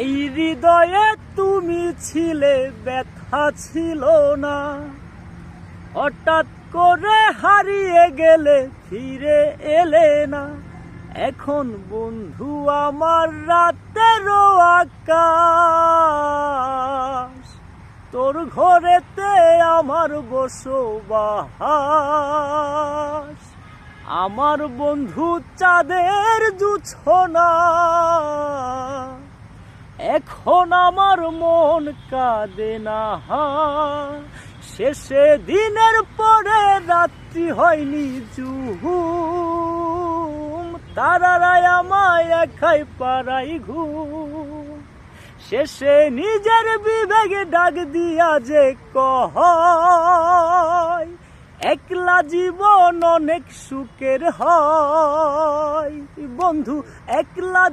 এই হৃদয়ে তুমি ছিলে, ব্যথা ছিল না। হঠাৎ করে হারিয়ে গেলে, ফিরে এলে না। এখন বন্ধু আমার রাতেরও আকাশ, তোর ঘরেতে আমার বসবাস। আমার বন্ধু চাঁদের জোছনা, এখন আমার মন কাঁদে না। শেষে দিনের পরে রাত্রি হয়নি ঝুম, তারারাই আমায় একাই পাড়াই ঘুম। শেষে নিজের বিবেকে ডাক দিয়া যে কয়, একলা জীবন অনেক সুখের হয় বন্ধু, একলা